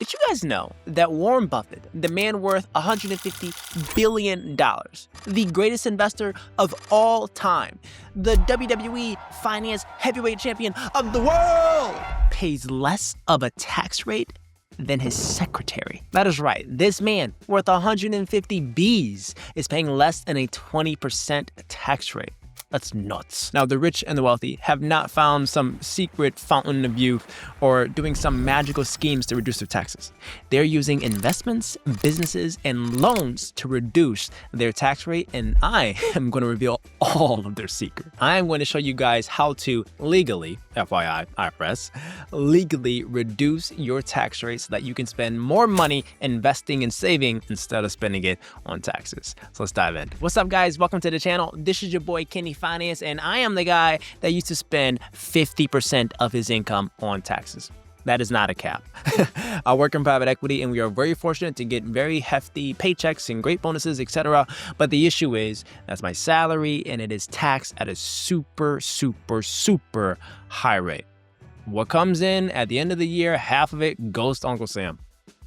Did you guys know that Warren Buffett, the man worth $150 billion, the greatest investor of all time, the WWE finance heavyweight champion of the world, pays less of a tax rate than his secretary? That is right. This man worth 150 Bs is paying less than a 20% tax rate. That's nuts. Now, the rich and the wealthy have not found some secret fountain of youth or doing some magical schemes to reduce their taxes. They're using investments, businesses, and loans to reduce their tax rate, and I am going to reveal all of their secrets. I am going to show you guys how to legally, FYI, IRS, legally reduce your tax rate so that you can spend more money investing and saving instead of spending it on taxes. So let's dive in. What's up, guys? Welcome to the channel. This is your boy, Kenny Finance, and I am the guy that used to spend 50% of his income on taxes. That is not a cap. I work in private equity, and we are very fortunate to get very hefty paychecks and great bonuses, etc. But the issue is that's my salary, and it is taxed at a super high rate. What comes in at the end of the year, half of it goes to Uncle Sam.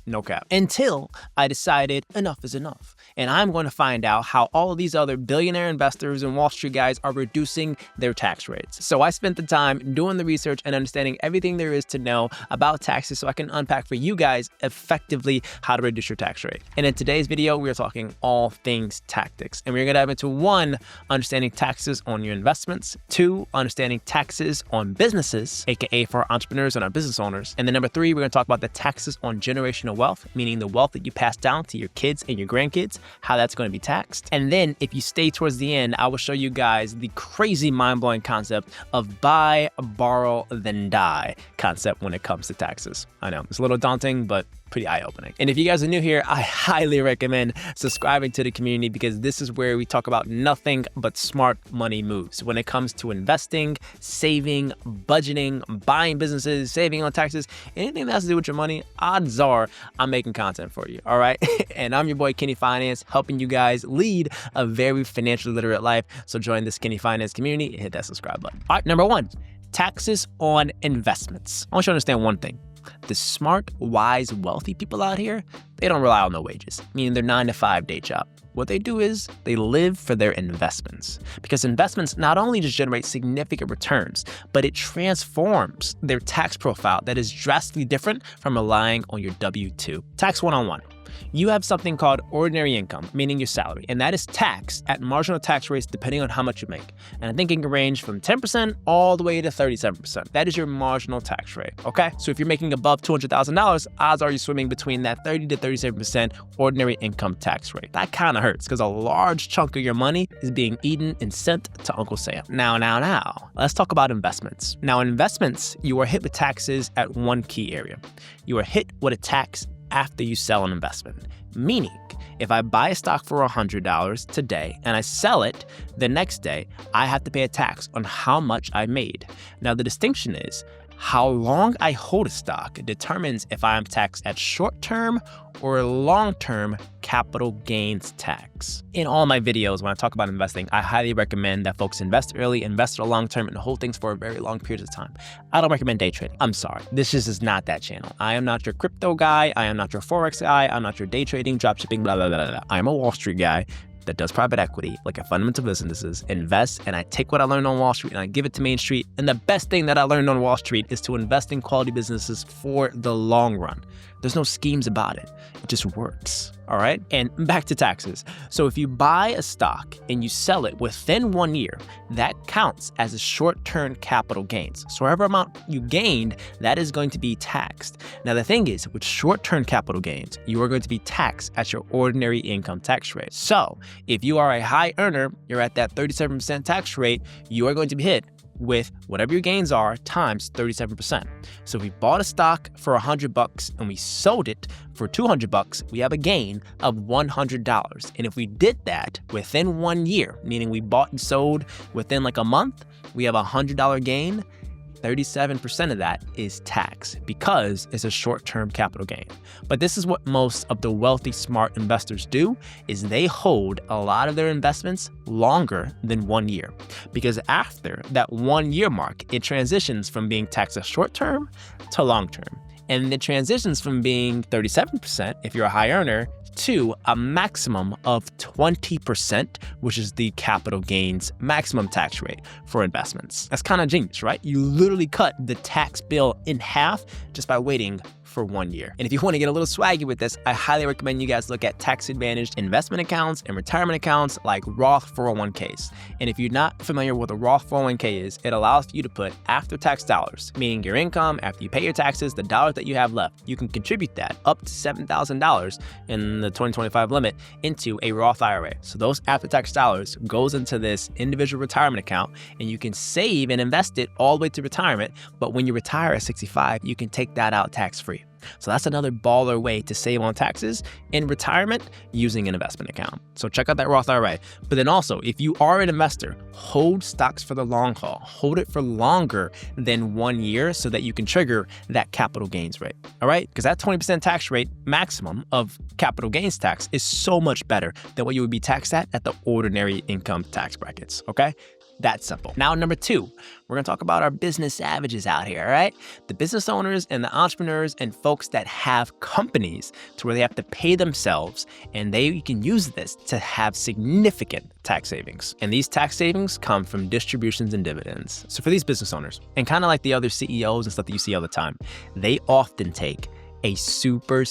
No cap. Until I decided enough is enough. And I'm going to find out how all of these other billionaire investors and Wall Street guys are reducing their tax rates. So I spent the time doing the research and understanding everything there is to know about taxes so I can unpack for you guys effectively how to reduce your tax rate. And in today's video, we are talking all things tactics. And we're going to dive into 1, understanding taxes on your investments, 2, understanding taxes on businesses, aka for our entrepreneurs and our business owners. And then number 3, we're going to talk about the taxes on generational wealth, meaning the wealth that you pass down to your kids and your grandkids, how that's going to be taxed. And then if you stay towards the end, I will show you guys the crazy mind-blowing concept of buy, borrow, then die concept when it comes to taxes. I know it's a little daunting, but pretty eye-opening. And if you guys are new here, I highly recommend subscribing to the community because this is where we talk about nothing but smart money moves when it comes to investing, saving, budgeting, buying businesses, saving on taxes, anything that has to do with your money. Odds are I'm making content for you, all right? And I'm your boy, Kenny Finance, helping you guys lead a very financially literate life. So join this Kenny Finance community and hit that subscribe button. All right, number 1, taxes on investments. I want you to understand one thing. The smart, wise, wealthy people out here, they don't rely on their wages, meaning their 9-to-5 day job. What they do is they live for their investments because investments not only just generate significant returns, but it transforms their tax profile that is drastically different from relying on your W-2. Tax 101. You have something called ordinary income, meaning your salary, and that is taxed at marginal tax rates depending on how much you make. And I think it can range from 10% all the way to 37%. That is your marginal tax rate, okay? So if you're making above $200,000, odds are you're swimming between that 30 to 37% ordinary income tax rate. That kind of hurts because a large chunk of your money is being eaten and sent to Uncle Sam. Now, let's talk about investments. Now, investments, you are hit with taxes at one key area. You are hit with a tax after you sell an investment. Meaning, if I buy a stock for $100 today and I sell it the next day, I have to pay a tax on how much I made. Now, the distinction is how long I hold a stock determines if I am taxed at short-term or long-term capital gains tax. In all my videos, when I talk about investing, I highly recommend that folks invest early, invest for the long term, and hold things for a very long period of time. I don't recommend day trading. I'm sorry. This just is not that channel. I am not your crypto guy. I am not your Forex guy. I'm not your day trading, drop shipping, blah, blah, blah, blah. I am a Wall Street guy that does private equity, like at fundamental businesses, invest, and I take what I learned on Wall Street and I give it to Main Street. And the best thing that I learned on Wall Street is to invest in quality businesses for the long run. There's no schemes about it. It just works. All right. And back to taxes. So if you buy a stock and you sell it within 1 year, that counts as a short-term capital gains. So whatever amount you gained, that is going to be taxed. Now, the thing is, with short-term capital gains, you are going to be taxed at your ordinary income tax rate. So if you are a high earner, you're at that 37% tax rate, you are going to be hit with whatever your gains are times 37%. So if we bought a stock for $100 and we sold it for $200, we have a gain of $100. And if we did that within 1 year, meaning we bought and sold within like a month, we have a $100 gain. 37% of that is tax because it's a short-term capital gain. But this is what most of the wealthy, smart investors do, is they hold a lot of their investments longer than 1 year. Because after that 1 year mark, it transitions from being taxed as short-term to long-term. And it transitions from being 37% if you're a high earner to a maximum of 20%, which is the capital gains maximum tax rate for investments. That's kind of genius, right? You literally cut the tax bill in half just by waiting for 1 year. And if you want to get a little swaggy with this, I highly recommend you guys look at tax-advantaged investment accounts and retirement accounts like Roth 401ks. And if you're not familiar with what a Roth 401k is, it allows you to put after-tax dollars, meaning your income after you pay your taxes, the dollars that you have left. You can contribute that up to $7,000 in the 2025 limit into a Roth IRA. So those after-tax dollars goes into this individual retirement account, and you can save and invest it all the way to retirement. But when you retire at 65, you can take that out tax-free. So that's another baller way to save on taxes in retirement using an investment account. So check out that Roth IRA. But then also, if you are an investor, hold stocks for the long haul. Hold it for longer than 1 year so that you can trigger that capital gains rate. All right? Because that 20% tax rate maximum of capital gains tax is so much better than what you would be taxed at the ordinary income tax brackets. Okay? That's simple. Now, number 2, we're going to talk about our business savages out here, all right? The business owners and the entrepreneurs and folks that have companies to where they have to pay themselves, and they can use this to have significant tax savings. And these tax savings come from distributions and dividends. So for these business owners, and kind of like the other CEOs and stuff that you see all the time, they often take a super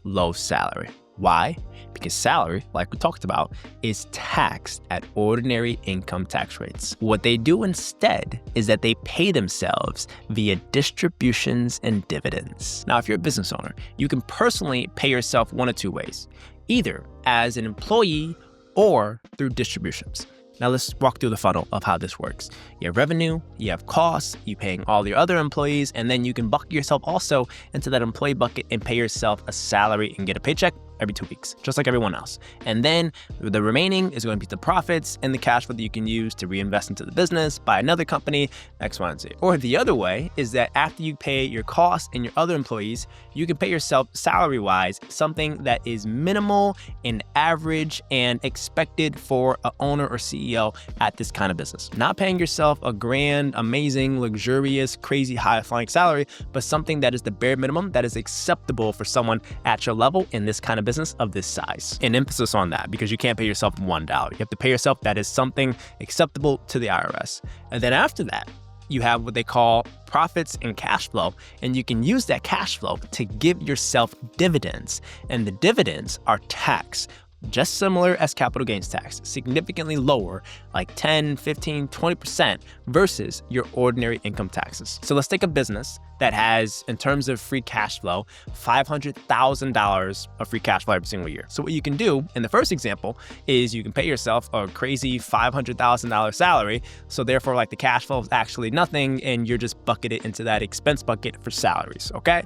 low salary. Why? Because salary, like we talked about, is taxed at ordinary income tax rates. What they do instead is that they pay themselves via distributions and dividends. Now, if you're a business owner, you can personally pay yourself one of two ways, either as an employee or through distributions. Now let's walk through the funnel of how this works. You have revenue, you have costs, you paying all your other employees, and then you can bucket yourself also into that employee bucket and pay yourself a salary and get a paycheck every 2 weeks, just like everyone else. And then the remaining is going to be the profits and the cash flow that you can use to reinvest into the business, buy another company, X, Y, and Z. Or the other way is that after you pay your costs and your other employees, you can pay yourself salary-wise something that is minimal and average and expected for an owner or CEO at this kind of business. Not paying yourself a grand, amazing, luxurious, crazy, high-flying salary, but something that is the bare minimum that is acceptable for someone at your level in this kind of business of this size. An emphasis on that, because you can't pay yourself $1. You have to pay yourself that is something acceptable to the IRS. And then after that, you have what they call profits and cash flow, and you can use that cash flow to give yourself dividends. And the dividends are taxed just similar as capital gains tax, significantly lower, like 10, 15, 20% versus your ordinary income taxes. So let's take a business that has, in terms of free cash flow, $500,000 of free cash flow every single year. So what you can do in the first example is you can pay yourself a crazy $500,000 salary. So therefore, like, the cash flow is actually nothing, and you're just bucketed into that expense bucket for salaries, okay?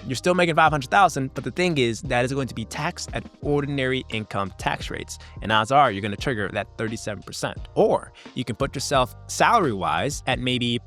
You're still making $500,000, but the thing is that is going to be taxed at ordinary income tax rates. And odds are you're going to trigger that 37%. Or you can put yourself salary-wise at maybe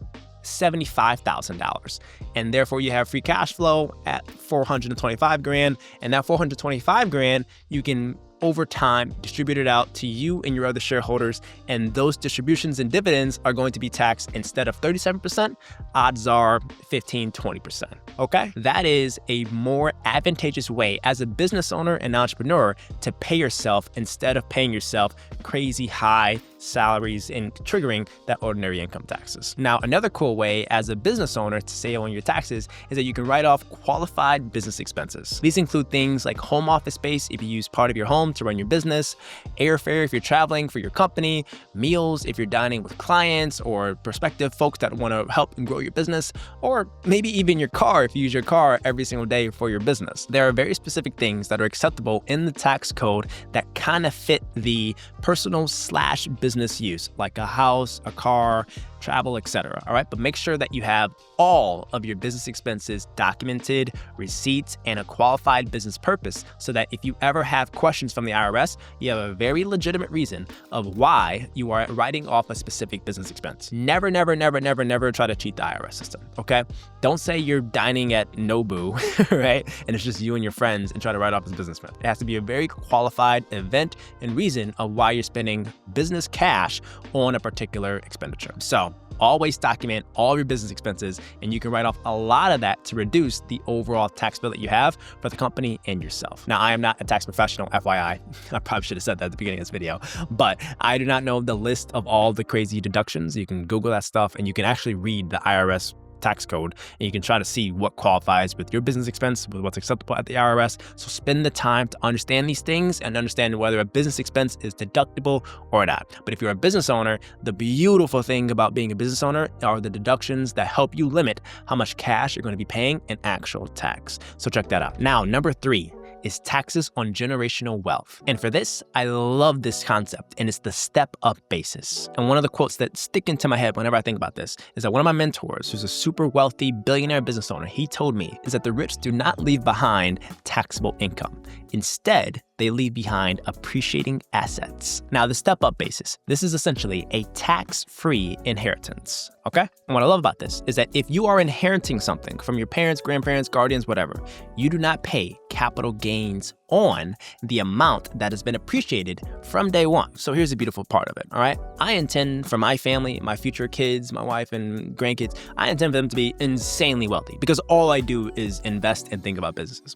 $75,000. And therefore you have free cash flow at $425,000. And that $425,000, you can over time distribute it out to you and your other shareholders, and those distributions and dividends are going to be taxed instead of 37%, odds are 15, 20%. Okay? That is a more advantageous way as a business owner and entrepreneur to pay yourself instead of paying yourself crazy high salaries and triggering that ordinary income taxes. Now, another cool way as a business owner to save on your taxes is that you can write off qualified business expenses. These include things like home office space if you use part of your home to run your business, airfare if you're traveling for your company, meals if you're dining with clients or prospective folks that want to help and grow your business, or maybe even your car if you use your car every single day for your business. There are very specific things that are acceptable in the tax code that kind of fit the personal/business use, like a house, a car, travel, etc. All right, but make sure that you have all of your business expenses documented, receipts, and a qualified business purpose so that if you ever have questions from the IRS, you have a very legitimate reason of why you are writing off a specific business expense. Never try to cheat the IRS system, okay? Don't say you're dining at Nobu, right? And it's just you and your friends and try to write off as a business expense. It has to be a very qualified event and reason of why you're spending business cash on a particular expenditure. So always document all of your business expenses, and you can write off a lot of that to reduce the overall tax bill that you have for the company and yourself. Now, I am not a tax professional, FYI. I probably should have said that at the beginning of this video, but I do not know the list of all the crazy deductions. You can Google that stuff and you can actually read the IRS tax code, and you can try to see what qualifies with your business expense, with what's acceptable at the IRS. So spend the time to understand these things and understand whether a business expense is deductible or not. But if you're a business owner, the beautiful thing about being a business owner are the deductions that help you limit how much cash you're going to be paying in actual tax. So check that out. Now, number 3 is taxes on generational wealth. And for this, I love this concept, and it's the step-up basis. And one of the quotes that stick into my head whenever I think about this is that one of my mentors, who's a super wealthy billionaire business owner, he told me is that the rich do not leave behind taxable income. Instead, they leave behind appreciating assets. Now, the step-up basis, this is essentially a tax-free inheritance, okay? And what I love about this is that if you are inheriting something from your parents, grandparents, guardians, whatever, you do not pay capital gains on the amount that has been appreciated from day one. So here's the beautiful part of it, all right? I intend for my family, my future kids, my wife and grandkids, I intend for them to be insanely wealthy because all I do is invest and think about businesses.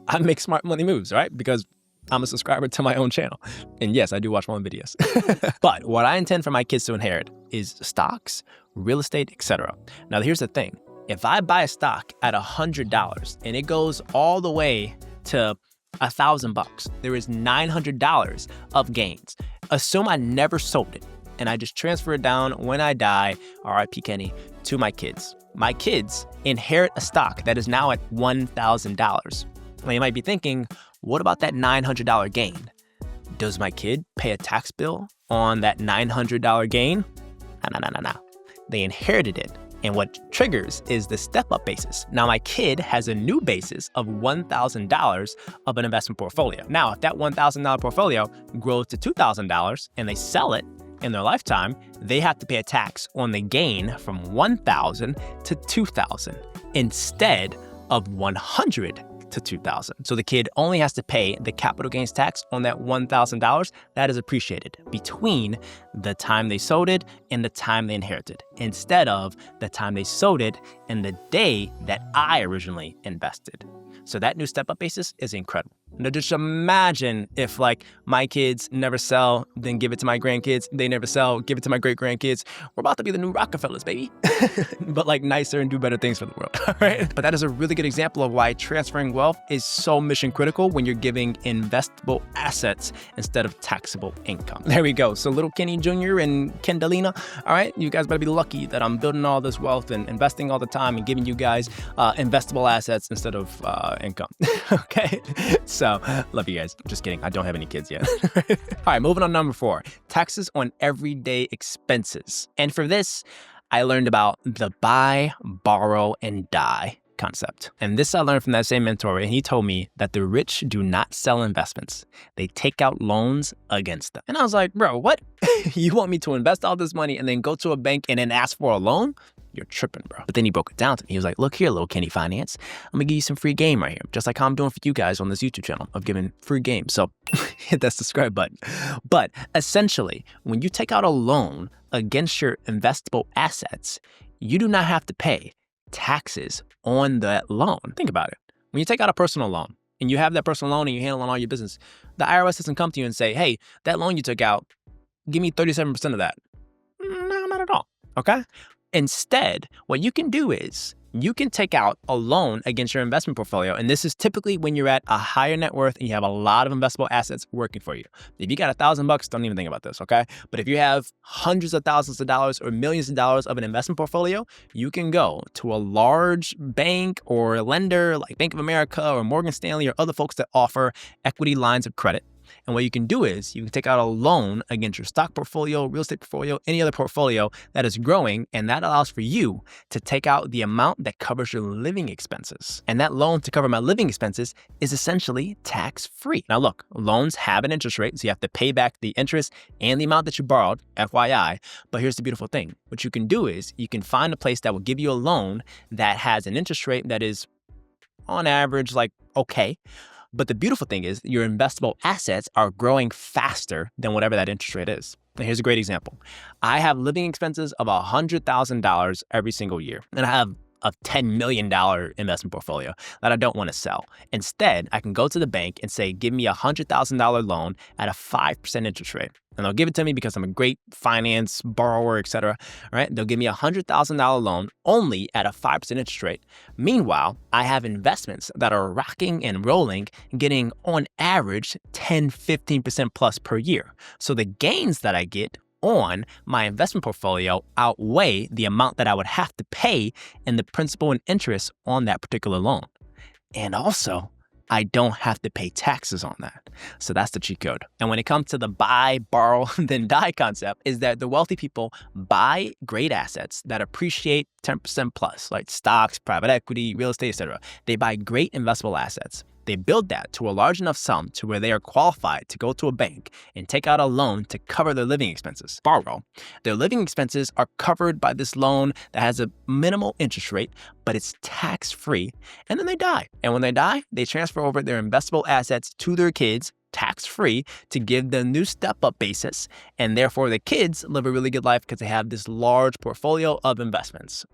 I make smart money moves, right? Because I'm a subscriber to my own channel. And yes, I do watch my own videos. But what I intend for my kids to inherit is stocks, real estate, etc. Now, here's the thing. If I buy a stock at $100 and it goes all the way to $1,000, there is $900 of gains. Assume I never sold it and I just transfer it down when I die, RIP Kenny, to my kids. My kids inherit a stock that is now at $1,000. Now, you might be thinking, what about that $900 gain? Does my kid pay a tax bill on that $900 gain? No. They inherited it. And what triggers is the step-up basis. Now, my kid has a new basis of $1,000 of an investment portfolio. Now, if that $1,000 portfolio grows to $2,000 and they sell it in their lifetime, they have to pay a tax on the gain from $1,000 to $2,000 instead of $100 to $2,000. So the kid only has to pay the capital gains tax on that $1,000 that is appreciated between the time they sold it and the time they inherited, instead of the time they sold it and the day that I originally invested. So that new step-up basis is incredible. Now just imagine if like my kids never sell, then give it to my grandkids. They never sell, give it to my great-grandkids. We're about to be the new Rockefellers, baby. But like nicer and do better things for the world, all right? But that is a really good example of why transferring wealth is so mission critical when you're giving investable assets instead of taxable income. There we go. So little Kenny Jr. and Kendalina, all right? You guys better be lucky that I'm building all this wealth and investing all the time and giving you guys investable assets instead of income, okay? So, love you guys. Just kidding. I don't have any kids yet. All right, moving on to number 4, taxes on everyday expenses. And for this, I learned about the buy, borrow, and die concept. And this I learned from that same mentor, and he told me that the rich do not sell investments. They take out loans against them. And I was like, bro, what? You want me to invest all this money and then go to a bank and then ask for a loan? You're tripping, bro. But then he broke it down to me. He was like, look here, little Kenny Finance. I'm gonna give you some free game right here, just like how I'm doing for you guys on this YouTube channel of giving free game. So hit that subscribe button. But essentially, when you take out a loan against your investable assets, you do not have to pay taxes on that loan. Think about it. When you take out a personal loan and you have that personal loan and you're handling all your business, the IRS doesn't come to you and say, hey, that loan you took out, give me 37% of that. No, not at all, okay? Instead, what you can do is you can take out a loan against your investment portfolio. And this is typically when you're at a higher net worth and you have a lot of investable assets working for you. If you got $1,000, don't even think about this, okay? But if you have hundreds of thousands of dollars or millions of dollars of an investment portfolio, you can go to a large bank or a lender like Bank of America or Morgan Stanley or other folks that offer equity lines of credit. And what you can do is you can take out a loan against your stock portfolio, real estate portfolio, any other portfolio that is growing, and that allows for you to take out the amount that covers your living expenses. And that loan to cover my living expenses is essentially tax-free. Now look, loans have an interest rate, so you have to pay back the interest and the amount that you borrowed, FYI. But here's the beautiful thing. What you can do is you can find a place that will give you a loan that has an interest rate that is on average like okay. But the beautiful thing is your investable assets are growing faster than whatever that interest rate is. Now, here's a great example. I have living expenses of $100,000 every single year, and I have a $10 million investment portfolio that I don't want to sell. Instead, I can go to the bank and say, give me a $100,000 loan at a 5% interest rate. And they'll give it to me because I'm a great finance borrower, etc. Right? They'll give me a $100,000 loan only at a 5% interest rate. Meanwhile, I have investments that are rocking and rolling, getting on average 10, 15% plus per year. So the gains that I get on my investment portfolio outweigh the amount that I would have to pay in the principal and interest on that particular loan. And also, I don't have to pay taxes on that. So that's the cheat code. And when it comes to the buy, borrow, then die concept, is that the wealthy people buy great assets that appreciate 10% plus, like stocks, private equity, real estate, etc. They buy great investable assets. They build that to a large enough sum to where they are qualified to go to a bank and take out a loan to cover their living expenses. Borrow. Their living expenses are covered by this loan that has a minimal interest rate, but it's tax-free. And then they die. And when they die, they transfer over their investable assets to their kids, tax-free, to give them new step-up basis. And therefore, the kids live a really good life because they have this large portfolio of investments.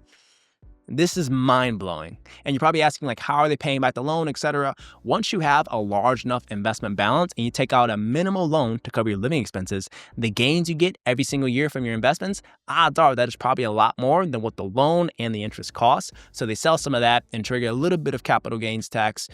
This is mind-blowing. And you're probably asking, like, how are they paying back the loan, etc. Once you have a large enough investment balance and you take out a minimal loan to cover your living expenses, the gains you get every single year from your investments, odds are that is probably a lot more than what the loan and the interest costs. So they sell some of that and trigger a little bit of capital gains tax,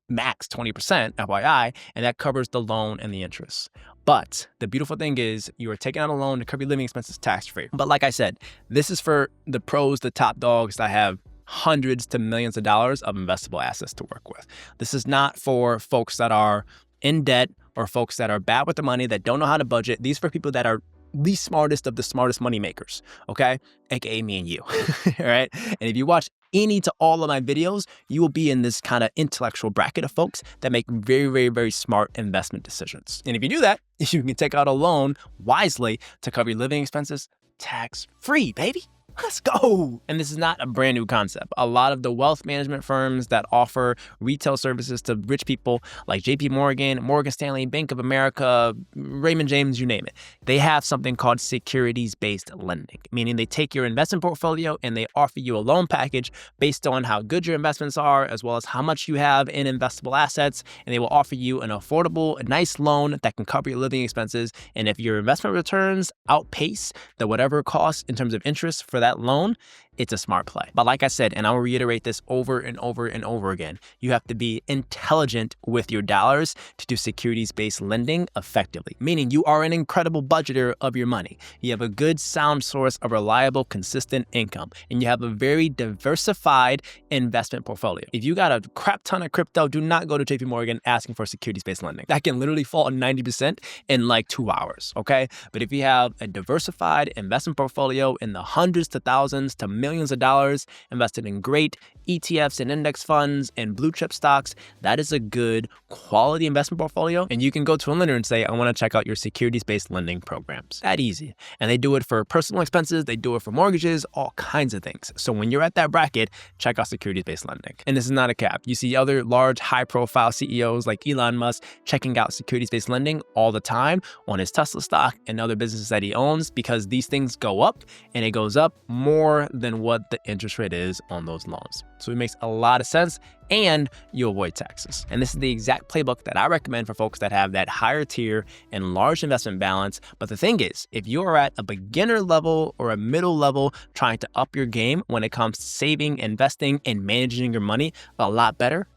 max 20%, FYI, and that covers the loan and the interest. But the beautiful thing is you are taking out a loan to cover your living expenses tax-free. But like I said, this is for the pros, the top dogs that have hundreds to millions of dollars of investable assets to work with. This is not for folks that are in debt or folks that are bad with the money, that don't know how to budget. These are for people that are the smartest of the smartest money makers, okay? AKA me and you, all right? And if you watch any to all of my videos, you will be in this kind of intellectual bracket of folks that make very, very, very smart investment decisions. And if you do that, you can take out a loan wisely to cover your living expenses tax-free, baby. Let's go. And this is not a brand new concept. A lot of the wealth management firms that offer retail services to rich people like JP Morgan, Morgan Stanley, Bank of America, Raymond James, you name it, they have something called securities-based lending, meaning they take your investment portfolio and they offer you a loan package based on how good your investments are, as well as how much you have in investable assets. And they will offer you an affordable, a nice loan that can cover your living expenses. And if your investment returns outpace the whatever costs in terms of interest for that loan, it's a smart play. But like I said, and I'll reiterate this over and over and over again, you have to be intelligent with your dollars to do securities-based lending effectively, meaning you are an incredible budgeter of your money. You have a good, sound source of reliable, consistent income, and you have a very diversified investment portfolio. If you got a crap ton of crypto, do not go to JP Morgan asking for securities-based lending. That can literally fall 90% in like 2 hours, okay? But if you have a diversified investment portfolio in the hundreds to thousands to millions of dollars invested in great ETFs and index funds and blue chip stocks, that is a good quality investment portfolio. And you can go to a lender and say, I want to check out your securities-based lending programs. That easy. And they do it for personal expenses. They do it for mortgages, all kinds of things. So when you're at that bracket, check out securities-based lending. And this is not a cap. You see other large, high-profile CEOs like Elon Musk checking out securities-based lending all the time on his Tesla stock and other businesses that he owns, because these things go up and it goes up more than what the interest rate is on those loans. So it makes a lot of sense, and you avoid taxes. And this is the exact playbook that I recommend for folks that have that higher tier and large investment balance. But the thing is, if you are at a beginner level or a middle level trying to up your game when it comes to saving, investing, and managing your money a lot better,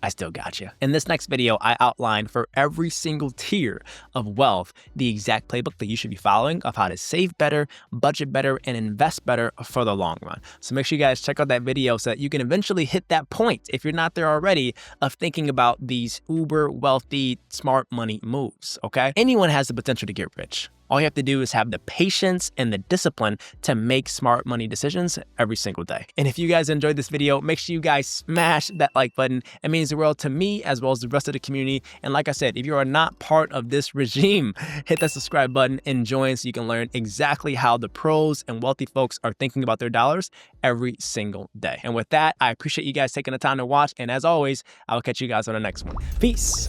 I still got you. In this next video, I outline for every single tier of wealth the exact playbook that you should be following of how to save better, budget better, and invest better for the long run. So make sure you guys check out that video so that you can eventually hit that point, if you're not there already, of thinking about these uber wealthy, smart money moves, okay? Anyone has the potential to get rich. All you have to do is have the patience and the discipline to make smart money decisions every single day. And if you guys enjoyed this video, make sure you guys smash that like button. It means the world to me as well as the rest of the community. And like I said, if you are not part of this regime, hit that subscribe button and join so you can learn exactly how the pros and wealthy folks are thinking about their dollars every single day. And with that, I appreciate you guys taking the time to watch. And as always, I will catch you guys on the next one. Peace.